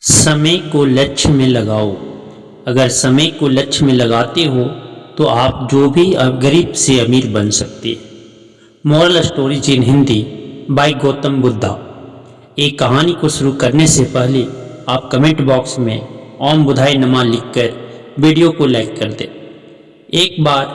समय को लक्ष्य में लगाओ। अगर समय को लक्ष्य में लगाते हो तो आप जो भी गरीब से अमीर बन सकते हैं। Moral stories in Hindi by Gautam Buddha. एक कहानी को शुरू करने से पहले आप कमेंट बॉक्स में ओम बुधाय नमः लिखकर वीडियो को लाइक कर दें। एक बार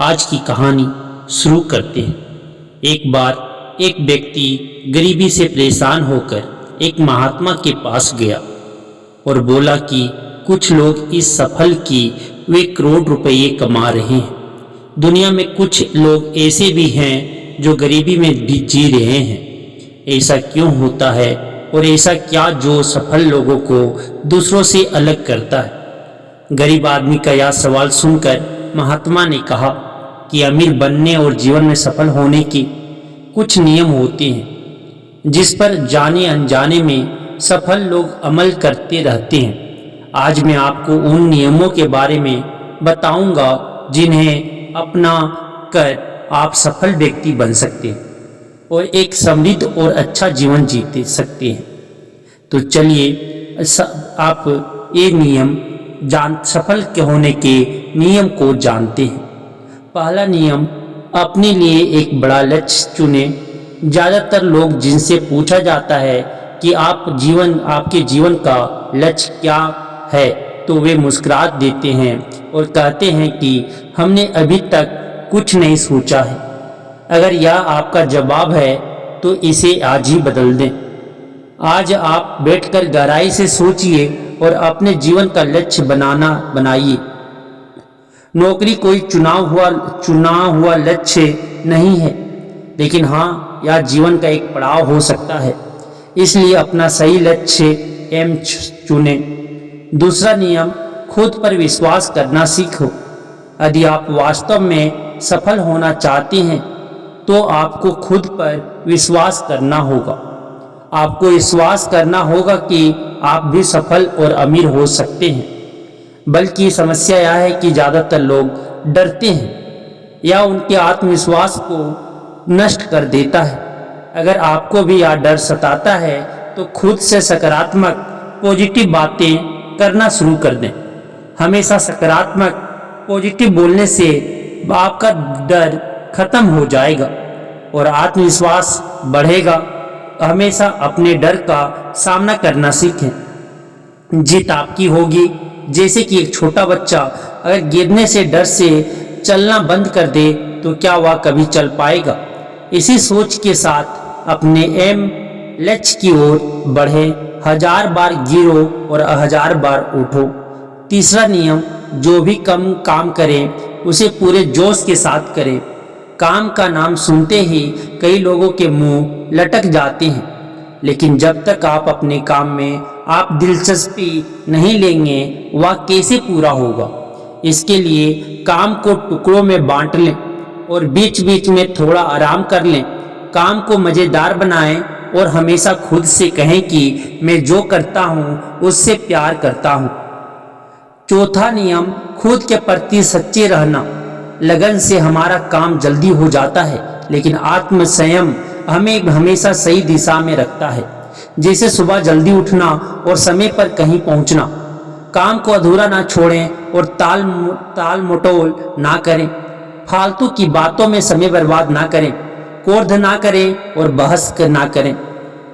आज की कहानी शुरू करते हैं। एक बार एक व्यक्ति गरीबी से परेशान होकर एक महात्मा के पास गया और बोला कि कुछ लोग इस सफल की वे करोड़ रुपये कमा रहे हैं। दुनिया में कुछ लोग ऐसे भी हैं जो गरीबी में भी जी रहे हैं। ऐसा क्यों होता है और ऐसा क्या जो सफल लोगों को दूसरों से अलग करता है? गरीब आदमी का यह सवाल सुनकर महात्मा ने कहा कि अमीर बनने और जीवन में सफल होने के कुछ नियम होते हैं जिस पर जाने अनजाने में सफल लोग अमल करते रहते हैं। आज मैं आपको उन नियमों के बारे में बताऊंगा जिन्हें अपना कर आप सफल व्यक्ति बन सकते हैं और एक समृद्ध और अच्छा जीवन जीते सकते हैं। तो चलिए आप ये नियम सफल होने के नियम को जानते हैं। पहला नियम, अपने लिए एक बड़ा लक्ष्य चुने। ज़्यादातर लोग जिनसे पूछा जाता है कि आपके जीवन का लक्ष्य क्या है तो वे मुस्कुरा देते हैं और कहते हैं कि हमने अभी तक कुछ नहीं सोचा है। अगर यह आपका जवाब है तो इसे आज ही बदल दें। आज आप बैठकर गहराई से सोचिए और अपने जीवन का लक्ष्य बनाइए। नौकरी कोई चुना हुआ लक्ष्य नहीं है, लेकिन हाँ, यह जीवन का एक पड़ाव हो सकता है। इसलिए अपना सही लक्ष्य एम चुने। दूसरा नियम, खुद पर विश्वास करना सीखो। यदि आप वास्तव में सफल होना चाहते हैं तो आपको खुद पर विश्वास करना होगा। आपको विश्वास करना होगा कि आप भी सफल और अमीर हो सकते हैं। बल्कि समस्या यह है कि ज़्यादातर लोग डरते हैं या उनके आत्मविश्वास को नष्ट कर देता है। अगर आपको भी यह डर सताता है तो खुद से सकारात्मक पॉजिटिव बातें करना शुरू कर दें। हमेशा सकारात्मक पॉजिटिव बोलने से आपका डर खत्म हो जाएगा और आत्मविश्वास बढ़ेगा। हमेशा अपने डर का सामना करना सीखें। जीत आपकी होगी। जैसे कि एक छोटा बच्चा अगर गिरने से डर से चलना बंद कर दे तो क्या वह कभी चल पाएगा? इसी सोच के साथ अपने लक्ष्य की ओर बढ़े। 1000 बार गिरो और 1000 बार उठो। तीसरा नियम, जो भी काम करें उसे पूरे जोश के साथ करें। काम का नाम सुनते ही कई लोगों के मुंह लटक जाते हैं, लेकिन जब तक आप अपने काम में आप दिलचस्पी नहीं लेंगे वह कैसे पूरा होगा? इसके लिए काम को टुकड़ों में बांट लें और बीच बीच में थोड़ा आराम कर लें। काम को मज़ेदार बनाएं और हमेशा खुद से कहें कि मैं जो करता हूँ उससे प्यार करता हूँ। चौथा नियम, खुद के प्रति सच्चे रहना। लगन से हमारा काम जल्दी हो जाता है, लेकिन आत्म संयम हमें हमेशा सही दिशा में रखता है। जैसे सुबह जल्दी उठना और समय पर कहीं पहुंचना। काम को अधूरा ना छोड़ें और ताल मटोल ना करें। फालतू की बातों में समय बर्बाद ना करें। क्रोध ना करें और बहस ना करें।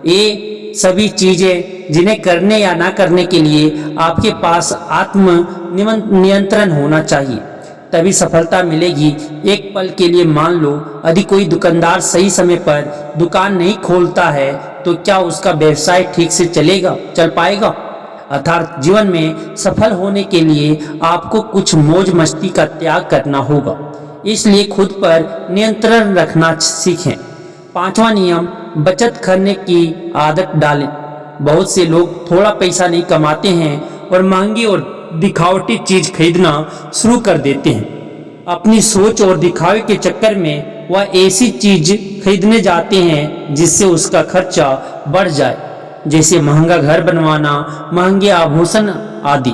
ये सभी चीज़ें जिन्हें करने या ना करने के लिए आपके पास आत्म नियंत्रण होना चाहिए, तभी सफलता मिलेगी। एक पल के लिए मान लो, यदि कोई दुकानदार सही समय पर दुकान नहीं खोलता है तो क्या उसका व्यवसाय ठीक से चल पाएगा? अर्थात जीवन में सफल होने के लिए आपको कुछ मौज मस्ती का त्याग करना होगा। इसलिए खुद पर नियंत्रण रखना सीखें। पांचवा नियम, बचत करने की आदत डालें। बहुत से लोग थोड़ा पैसा नहीं कमाते हैं और महंगी और दिखावटी चीज खरीदना शुरू कर देते हैं। अपनी सोच और दिखावे के चक्कर में वह ऐसी चीज खरीदने जाते हैं जिससे उसका खर्चा बढ़ जाए, जैसे महंगा घर बनवाना, महंगे आभूषण आदि।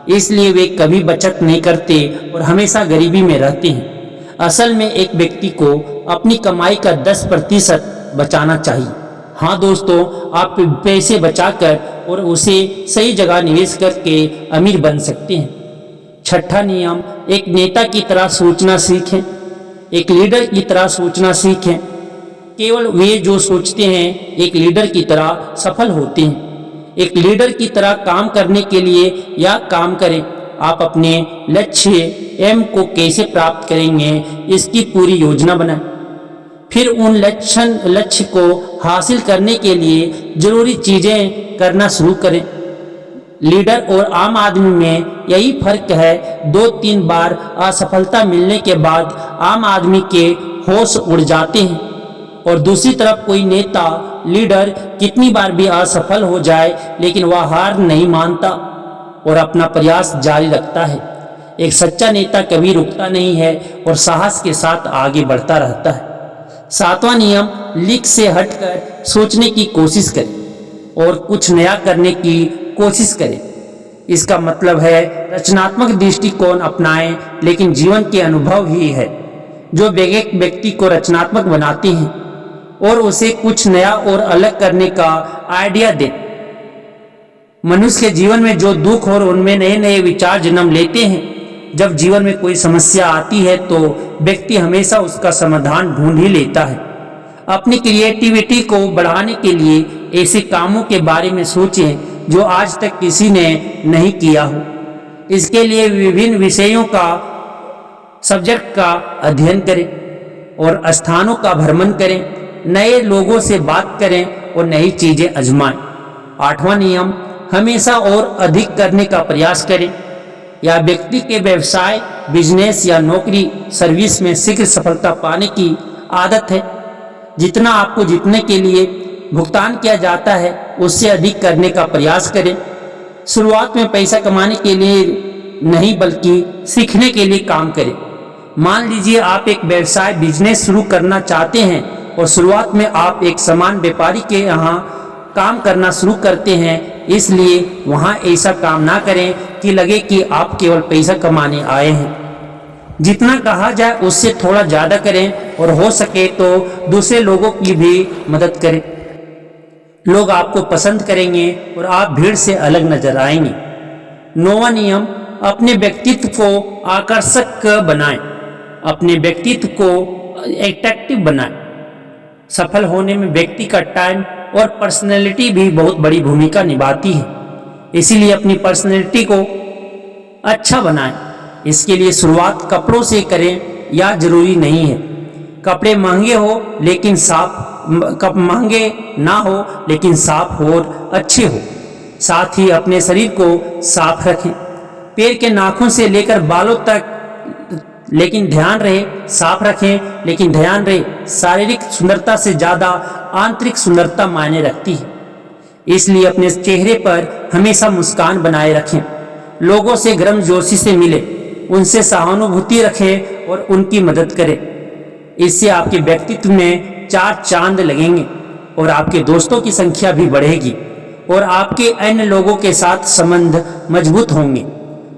इसलिए वे कभी बचत नहीं करते और हमेशा गरीबी में रहते हैं। असल में एक व्यक्ति को अपनी कमाई का 10% बचाना चाहिए। हाँ दोस्तों, आप पैसे बचाकर और उसे सही जगह निवेश करके अमीर बन सकते हैं। छठा नियम, एक नेता की तरह सोचना सीखें। एक लीडर की तरह सोचना सीखें। केवल वे जो सोचते हैं एक लीडर की तरह सफल होते हैं। एक लीडर की तरह काम करने के लिए या काम करें। आप अपने लक्ष्य एम को कैसे प्राप्त करेंगे इसकी पूरी योजना बनाएं। फिर उन लक्ष्य को हासिल करने के लिए जरूरी चीजें करना शुरू करें। लीडर और आम आदमी में यही फर्क है। 2-3 बार असफलता मिलने के बाद आम आदमी के होश उड़ जाते हैं और दूसरी तरफ कोई नेता लीडर कितनी बार भी असफल हो जाए लेकिन वह हार नहीं मानता और अपना प्रयास जारी रखता है। एक सच्चा नेता कभी रुकता नहीं है और साहस के साथ आगे बढ़ता रहता है। 7वां नियम, लीक से हटकर सोचने की कोशिश करें और कुछ नया करने की कोशिश करें। इसका मतलब है रचनात्मक दृष्टिकोण अपनाएं, लेकिन जीवन के अनुभव ही है जो व्यक्ति को रचनात्मक बनाते हैं और उसे कुछ नया और अलग करने का आइडिया दें। मनुष्य के जीवन में जो दुख और उनमें नए नए विचार जन्म लेते हैं। जब जीवन में कोई समस्या आती है तो व्यक्ति हमेशा उसका समाधान ढूंढ ही लेता है। अपनी क्रिएटिविटी को बढ़ाने के लिए ऐसे कामों के बारे में सोचें जो आज तक किसी ने नहीं किया हो। इसके लिए विभिन्न विषयों का सब्जेक्ट का अध्ययन करें और स्थानों का भ्रमण करें, नए लोगों से बात करें और नई चीजें आजमाएं। 8वां नियम, हमेशा और अधिक करने का प्रयास करें। या व्यक्ति के व्यवसाय, बिजनेस या नौकरी, सर्विस में शीघ्र सफलता पाने की आदत है। जितना आपको जीतने के लिए भुगतान किया जाता है उससे अधिक करने का प्रयास करें। शुरुआत में पैसा कमाने के लिए नहीं बल्कि सीखने के लिए काम करें। मान लीजिए आप एक व्यवसाय, बिजनेस शुरू करना चाहते हैं और शुरुआत में आप एक सामान व्यापारी के यहाँ काम करना शुरू करते हैं, इसलिए वहाँ ऐसा काम ना करें कि लगे कि आप केवल पैसा कमाने आए हैं। जितना कहा जाए उससे थोड़ा ज़्यादा करें और हो सके तो दूसरे लोगों की भी मदद करें। लोग आपको पसंद करेंगे और आप भीड़ से अलग नजर आएंगे। 9वां नियम, अपने व्यक्तित्व को आकर्षक बनाएं। अपने व्यक्तित्व को एट्रैक्टिव बनाएं। सफल होने में व्यक्ति का टाइम और पर्सनैलिटी भी बहुत बड़ी भूमिका निभाती है। इसीलिए अपनी पर्सनैलिटी को अच्छा बनाएं। इसके लिए शुरुआत कपड़ों से करें या जरूरी नहीं है कपड़े महंगे ना हो लेकिन साफ और अच्छे हो। साथ ही अपने शरीर को साफ रखें, पैर के नाखून से लेकर बालों तक, लेकिन ध्यान रहे साफ रखें। लेकिन ध्यान रहे शारीरिक सुंदरता से ज़्यादा आंतरिक सुंदरता मायने रखती है। इसलिए अपने चेहरे पर हमेशा मुस्कान बनाए रखें। लोगों से गर्मजोशी से मिले, उनसे सहानुभूति रखें और उनकी मदद करें। इससे आपके व्यक्तित्व में 4 चांद लगेंगे और आपके दोस्तों की संख्या भी बढ़ेगी और आपके अन्य लोगों के साथ संबंध मजबूत होंगे,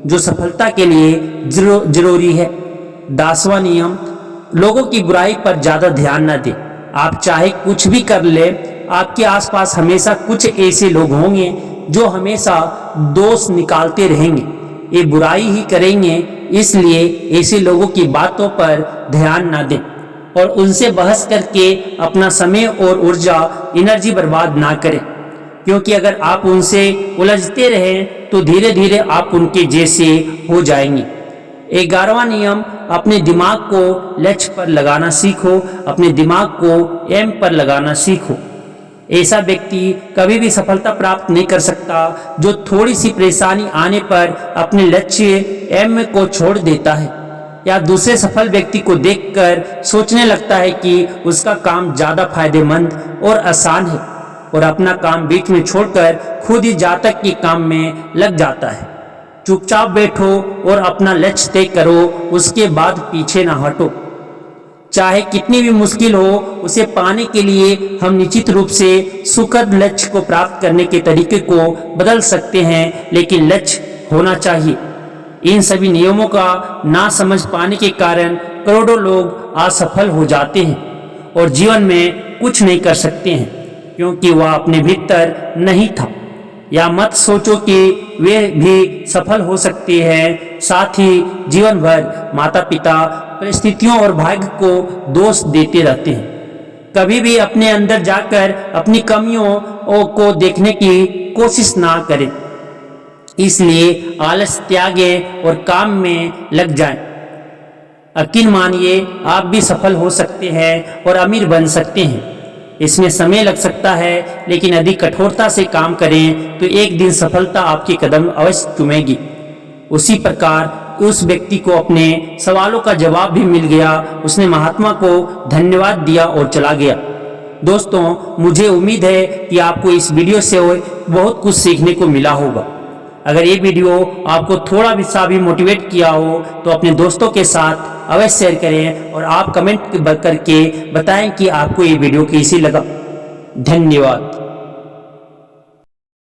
जो सफलता के लिए जरूरी है। 10वां नियम, लोगों की बुराई पर ज़्यादा ध्यान न दें। आप चाहे कुछ भी कर ले, आपके आसपास हमेशा कुछ ऐसे लोग होंगे जो हमेशा दोष निकालते रहेंगे, ये बुराई ही करेंगे। इसलिए ऐसे लोगों की बातों पर ध्यान ना दें और उनसे बहस करके अपना समय और ऊर्जा, एनर्जी बर्बाद ना करें, क्योंकि अगर आप उनसे उलझते रहें तो धीरे धीरे आप उनके जैसे हो जाएंगे। 11वां नियम, अपने दिमाग को लक्ष्य पर लगाना सीखो। अपने दिमाग को एम पर लगाना सीखो। ऐसा व्यक्ति कभी भी सफलता प्राप्त नहीं कर सकता जो थोड़ी सी परेशानी आने पर अपने लक्ष्य एम को छोड़ देता है या दूसरे सफल व्यक्ति को देखकर सोचने लगता है कि उसका काम ज़्यादा फायदेमंद और आसान है और अपना काम बीच में छोड़कर खुद ही जातक के काम में लग जाता है। चुपचाप बैठो और अपना लक्ष्य तय करो, उसके बाद पीछे ना हटो। चाहे कितनी भी मुश्किल हो, उसे पाने के लिए हम निश्चित रूप से सुखद लक्ष्य को प्राप्त करने के तरीके को बदल सकते हैं, लेकिन लक्ष्य होना चाहिए। इन सभी नियमों का ना समझ पाने के कारण करोड़ों लोग असफल हो जाते हैं और जीवन में कुछ नहीं कर सकते हैं। क्योंकि वह अपने भीतर नहीं था। या मत सोचो कि वे भी सफल हो सकते हैं। साथ ही जीवन भर माता पिता परिस्थितियों और भाग्य को दोष देते रहते हैं। कभी भी अपने अंदर जाकर अपनी कमियों को देखने की कोशिश ना करें। इसलिए आलस त्यागें और काम में लग जाएं। यकीन मानिए, आप भी सफल हो सकते हैं और अमीर बन सकते हैं। इसमें समय लग सकता है, लेकिन यदि कठोरता से काम करें तो एक दिन सफलता आपके कदम अवश्य चूमेगी। उसी प्रकार उस व्यक्ति को अपने सवालों का जवाब भी मिल गया। उसने महात्मा को धन्यवाद दिया और चला गया। दोस्तों, मुझे उम्मीद है कि आपको इस वीडियो से बहुत कुछ सीखने को मिला होगा। अगर ये वीडियो आपको थोड़ा भी सा भी मोटिवेट किया हो तो अपने दोस्तों के साथ अवश्य शेयर करें और आप कमेंट करके बताएं कि आपको ये वीडियो कैसी लगा। धन्यवाद।